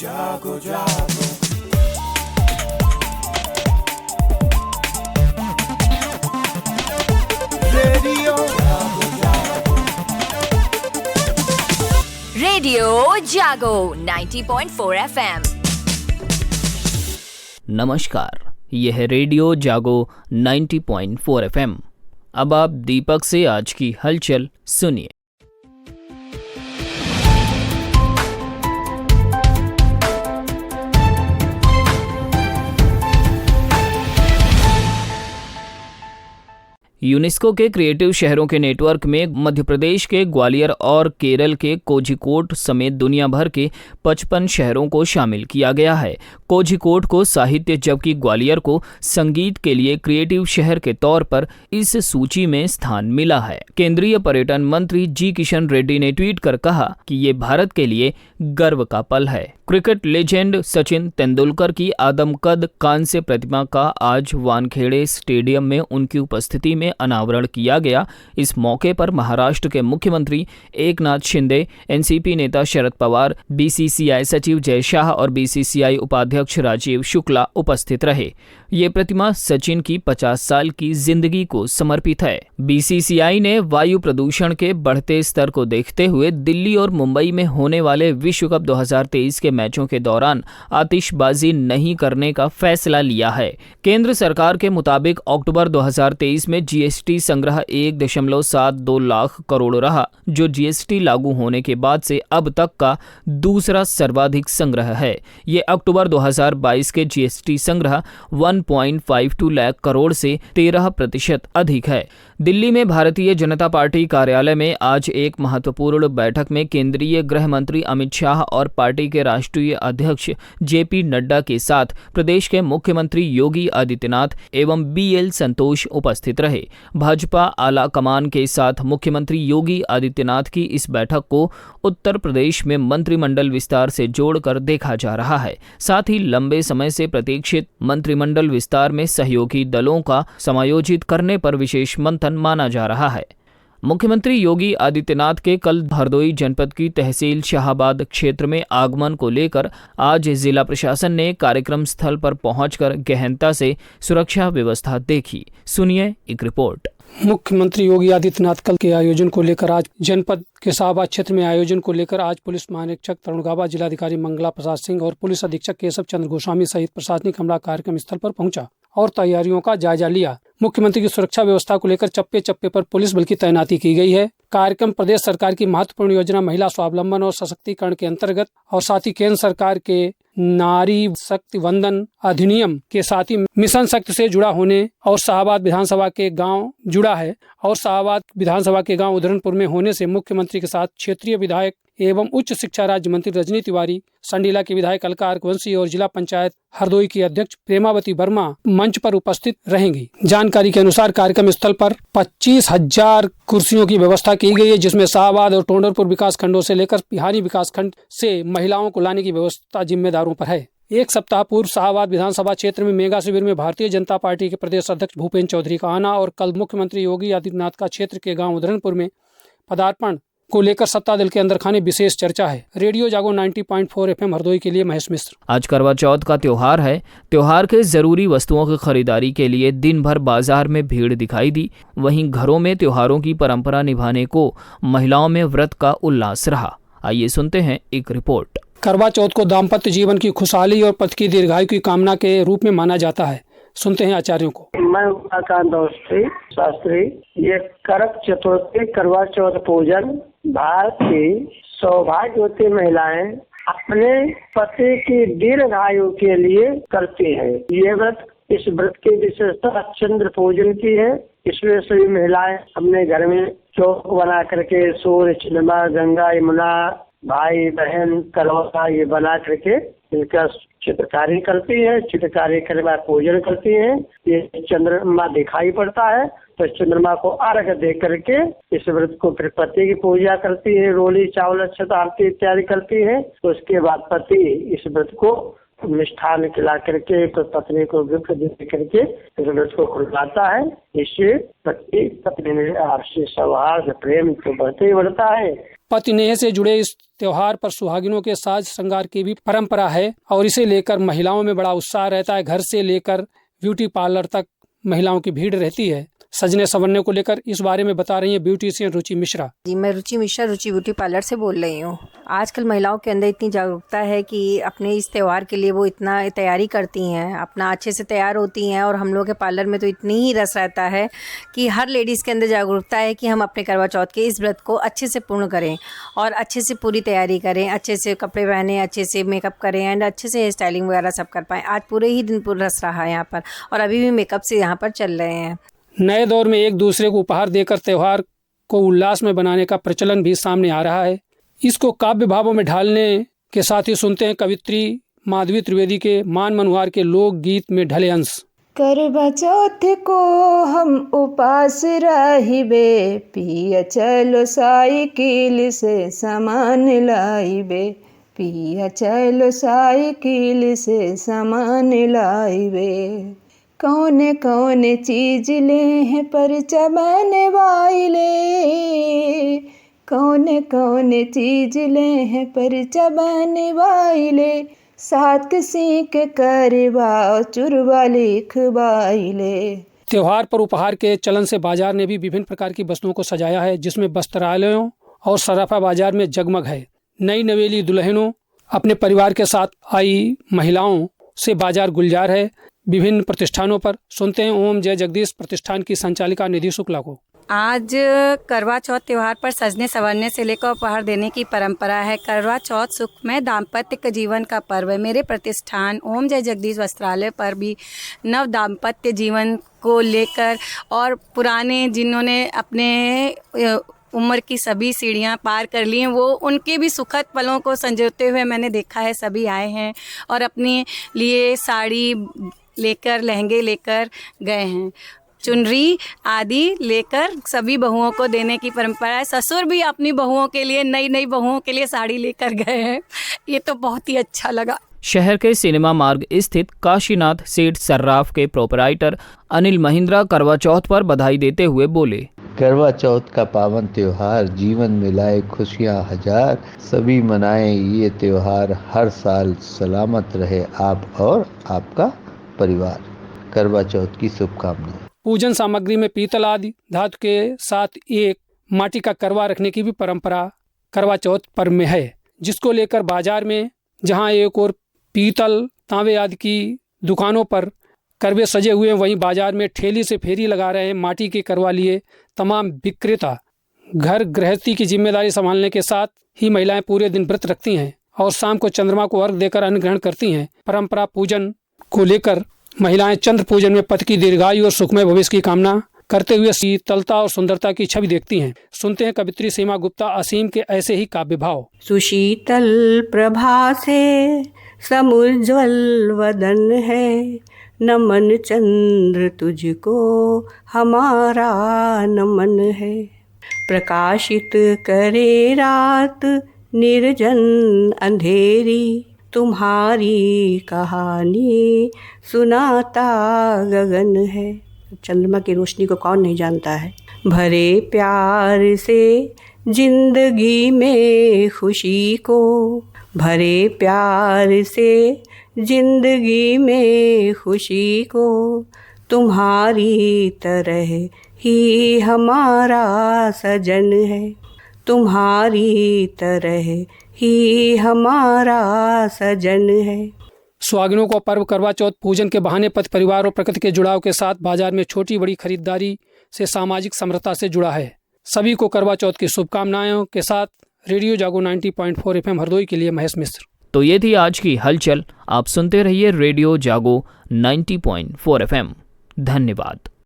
जागो जागो रेडियो जागो जागो रेडियो जागो 90.4 FM। नमस्कार, यह है रेडियो जागो 90.4 FM। अब आप दीपक से आज की हलचल सुनिए। यूनेस्को के क्रिएटिव शहरों के नेटवर्क में मध्य प्रदेश के ग्वालियर और केरल के कोझिकोड समेत दुनिया भर के 55 शहरों को शामिल किया गया है। कोझिकोड को साहित्य जबकि ग्वालियर को संगीत के लिए क्रिएटिव शहर के तौर पर इस सूची में स्थान मिला है। केंद्रीय पर्यटन मंत्री जी किशन रेड्डी ने ट्वीट कर कहा कि ये भारत के लिए गर्व का पल है। क्रिकेट लेजेंड सचिन तेंदुलकर की आदमकद कांस्य प्रतिमा का आज वानखेड़े स्टेडियम में उनकी उपस्थिति में अनावरण किया गया। इस मौके पर महाराष्ट्र के मुख्यमंत्री एकनाथ शिंदे, एनसीपी नेता शरद पवार, बीसीसीआई सचिव जय शाह और बीसीसीआई उपाध्यक्ष राजीव शुक्ला उपस्थित रहे। ये प्रतिमा सचिन की 50 साल की जिंदगी को समर्पित है। बीसीसीआई ने वायु प्रदूषण के बढ़ते स्तर को देखते हुए दिल्ली और मुंबई में होने वाले विश्व कप 2023 के मैचों के दौरान आतिशबाजी नहीं करने का फैसला लिया है। केंद्र सरकार के मुताबिक अक्टूबर 2023 में जीएसटी संग्रह 1.72 लाख करोड़ रहा, जो जीएसटी लागू होने के बाद से अब तक का दूसरा सर्वाधिक संग्रह है। ये अक्टूबर 2022 के जीएसटी संग्रह 1.52 लाख करोड़ से 13% अधिक है। दिल्ली में भारतीय जनता पार्टी कार्यालय में आज एक महत्वपूर्ण बैठक में केंद्रीय गृह मंत्री अमित शाह और पार्टी के राष्ट्रीय अध्यक्ष जेपी नड्डा के साथ प्रदेश के मुख्यमंत्री योगी आदित्यनाथ एवं बीएल संतोष उपस्थित रहे। भाजपा आला कमान के साथ मुख्यमंत्री योगी आदित्यनाथ की इस बैठक को उत्तर प्रदेश में मंत्रिमंडल विस्तार से जोड़कर देखा जा रहा है। साथ ही लंबे समय से प्रतीक्षित मंत्रिमंडल विस्तार में सहयोगी दलों का समायोजित करने पर विशेष मंथन माना जा रहा है। मुख्यमंत्री योगी आदित्यनाथ के कल हरदोई जनपद की तहसील शाहाबाद क्षेत्र में आगमन को लेकर आज जिला प्रशासन ने कार्यक्रम स्थल पर पहुंचकर गहनता से सुरक्षा व्यवस्था देखी। सुनिए एक रिपोर्ट। मुख्यमंत्री योगी आदित्यनाथ कल के आयोजन को लेकर आज जनपद के शाहाबाद क्षेत्र में आयोजन को लेकर आज पुलिस महानिरीक्षक तरुण गाबा, जिलाधिकारी मंगला प्रसाद सिंह और पुलिस अधीक्षक केशव चंद्र गोस्वामी सहित प्रशासनिक अमला कार्यक्रम स्थल पर पहुंचा और तैयारियों का जायजा लिया। मुख्यमंत्री की सुरक्षा व्यवस्था को लेकर चप्पे चप्पे पर पुलिस बल की तैनाती की गई है। कार्यक्रम प्रदेश सरकार की महत्वपूर्ण योजना महिला स्वावलंबन और सशक्तिकरण के अंतर्गत और साथ ही केंद्र सरकार के नारी शक्ति वंदन अधिनियम के साथ ही मिशन शक्ति से जुड़ा होने और शाहाबाद विधानसभा के गांव जुड़ा है और शाहाबाद विधानसभा के गांव उधरनपुर में होने से मुख्यमंत्री के साथ क्षेत्रीय विधायक एवं उच्च शिक्षा राज्य मंत्री रजनी तिवारी, संडीला के विधायक अलका वंशी और जिला पंचायत हरदोई की अध्यक्ष प्रेमावती वर्मा मंच पर उपस्थित रहेंगी। जानकारी के अनुसार कार्यक्रम स्थल पर 25,000 कुर्सियों की व्यवस्था की गई है, जिसमें शाहाबाद और टोंडरपुर विकास खंडों से लेकर पिहानी विकास खंड से महिलाओं को लाने की व्यवस्था जिम्मेदारों पर है। एक सप्ताह पूर्व शाहाबाद विधानसभा क्षेत्र में मेगा शिविर में भारतीय जनता पार्टी के प्रदेश अध्यक्ष भूपेंद्र चौधरी का आना और कल मुख्यमंत्री योगी आदित्यनाथ का क्षेत्र के गाँव उधरनपुर में पदार्पण को लेकर सत्ता दल के अंदर खाने विशेष चर्चा है। रेडियो जागो 90.4 FM हरदोई के लिए महेश मिश्र। आज करवा चौथ का त्योहार है। त्योहार के जरूरी वस्तुओं की खरीदारी के लिए दिन भर बाजार में भीड़ दिखाई दी। वहीं घरों में त्योहारों की परंपरा निभाने को महिलाओं में व्रत का उल्लास रहा। आइए सुनते हैं एक रिपोर्ट। करवा चौथ को दाम्पत्य जीवन की खुशहाली और पति की दीर्घायु की कामना के रूप में माना जाता है। सुनते हैं आचार्यों को। मैं उमाकांत शास्त्री। ये करक चतुर्थी करवा चौथ पूजन भारत की सौभाग्यवती महिलाएं अपने पति की दीर्घायु के लिए करती हैं। ये व्रत, इस व्रत की विशेषता चंद्र पूजन की है। इसमें सभी महिलाएं अपने घर में चौक बना करके सूर्य, चंद्रमा, गंगा, यमुना, भाई बहन, कलौता ये बना करके इनका चित्रकारी करती है। चित्रकारी करने बाद पूजन करती है। ये चंद्रमा दिखाई पड़ता है तो चंद्रमा को अर्घ्य दे करके इस व्रत को फिर पति की पूजा करती है। रोली, चावल, अक्षत, आरती इत्यादि करती है। तो उसके बाद पति इस व्रत को मिष्ठान खिला करके तो पत्नी को गिफ्ट दे करके इस व्रत को खुलवाता है। इससे पति पत्नी में आपसी सौहार्द प्रेम तो बढ़ते ही बढ़ता है। पति नेह से जुड़े इस त्योहार पर सुहागिनों के साज श्रृंगार की भी परंपरा है और इसे लेकर महिलाओं में बड़ा उत्साह रहता है। घर से लेकर ब्यूटी पार्लर तक महिलाओं की भीड़ रहती है। सजने संवरने को लेकर इस बारे में बता रही है ब्यूटिशियन रुचि मिश्रा। जी, मैं रुचि मिश्रा रुचि ब्यूटी पार्लर से बोल रही हूँ। आजकल महिलाओं के अंदर इतनी जागरूकता है कि अपने इस त्यौहार के लिए वो इतना तैयारी करती हैं, अपना अच्छे से तैयार होती हैं और हम लोग के पार्लर में तो इतनी ही रस रहता है कि हर लेडीज़ के अंदर जागरूकता है कि हम अपने करवा चौथ के इस व्रत को अच्छे से पूर्ण करें और अच्छे से पूरी तैयारी करें, अच्छे से कपड़े पहने, अच्छे से मेकअप करें एंड अच्छे से हेयर स्टाइलिंग वगैरह सब कर पाएँ। आज पूरे ही दिन पूरा रस रहा है यहाँ पर और अभी भी मेकअप से यहाँ पर चल रहे हैं। नए दौर में एक दूसरे को उपहार देकर त्यौहार को उल्लास में बनाने का प्रचलन भी सामने आ रहा है। इसको काव्य भावों में ढालने के साथ ही सुनते हैं कवित्री माधवी त्रिवेदी के मान मनुहार के लोकगीत में ढले अंश। करवा चौथ को हम उपास रहिबे, पिया चलो साइकिल से सामान लाइबे, पिया चलो साइकिल से सामान लाइबे। कौने कौने चीज ले हैं परचा बनवाइले, कौने कौने चीज ले हैं परचा बनवाइले, सात सीख करवा चुरवा लिखवाइले। त्योहार पर उपहार के चलन से बाजार ने भी विभिन्न प्रकार की वस्तुओं को सजाया है, जिसमें वस्त्रालयों और सराफा बाजार में जगमग है। नई नवेली दुल्हनों अपने परिवार के साथ आई महिलाओं से बाजार गुलजार है। विभिन्न प्रतिष्ठानों पर सुनते हैं ओम जय जगदीश प्रतिष्ठान की संचालिका निधि शुक्ला को। आज करवा चौथ त्यौहार पर सजने संवरने से लेकर उपहार देने की परंपरा है। करवा चौथ सुखमय दाम्पत्य के जीवन का पर्व है। मेरे प्रतिष्ठान ओम जय जगदीश वस्त्रालय पर भी नव दाम्पत्य जीवन को लेकर और पुराने जिन्होंने अपने उम्र की सभी सीढ़ियां पार कर ली हैं, वो उनके भी सुखद पलों को संजोते हुए मैंने देखा है। सभी आए हैं और अपने लिए साड़ी लेकर, लहंगे लेकर गए हैं, चुनरी आदि लेकर सभी बहुओं को देने की परंपरा है। ससुर भी अपनी बहुओं के लिए, नई नई बहुओं के लिए साड़ी लेकर गए हैं। ये तो बहुत ही अच्छा लगा। शहर के सिनेमा मार्ग स्थित काशीनाथ सेठ सर्राफ के प्रोपराइटर अनिल महिंद्रा करवा चौथ पर बधाई देते हुए बोले, करवा चौथ का पावन त्योहार जीवन में लाए खुशियाँ हजार, सभी मनाएं ये त्योहार, हर साल सलामत रहे आप और आपका परिवार। करवा चौथ की शुभकामनाएं। पूजन सामग्री में पीतल आदि धातु के साथ एक माटी का करवा रखने की भी परंपरा करवा चौथ पर्व में है, जिसको लेकर बाजार में जहां एक और पीतल तांबे आदि की दुकानों पर करवे सजे हुए हैं, वहीं बाजार में ठेली से फेरी लगा रहे हैं माटी के करवा लिए तमाम विक्रेता। घर गृहस्थी की जिम्मेदारी संभालने के साथ ही महिलाएं पूरे दिन व्रत रखती हैं और शाम को चंद्रमा को अर्घ देकर अन्न ग्रहण करती हैं। परंपरा पूजन को लेकर महिलाएं चंद्र पूजन में पति की दीर्घायु और सुखमय भविष्य की कामना करते हुए शीतलता और सुंदरता की छवि देखती हैं। सुनते हैं कवित्री सीमा गुप्ता असीम के ऐसे ही काव्य भाव। सुशीतल प्रभा से समुज्ज्वल वदन है, नमन चंद्र तुझको हमारा नमन है। प्रकाशित करे रात निर्जन अंधेरी, तुम्हारी कहानी सुनाता गगन है। चंद्रमा की रोशनी को कौन नहीं जानता है। भरे प्यार से जिंदगी में खुशी को, भरे प्यार से जिंदगी में खुशी को, तुम्हारी तरह ही हमारा सजन है, तुम्हारी तरह ही हमारा सजन है। सुहागिनों को पर्व करवा चौथ पूजन के बहाने पति परिवार और प्रकृति के जुड़ाव के साथ बाजार में छोटी बड़ी खरीदारी से सामाजिक समरसता से जुड़ा है। सभी को करवा चौथ की शुभकामनाओं के साथ रेडियो जागो 90.4 FM हरदोई के लिए महेश मिश्र। तो ये थी आज की हलचल। आप सुनते रहिए रेडियो जागो 90.4 FM। धन्यवाद।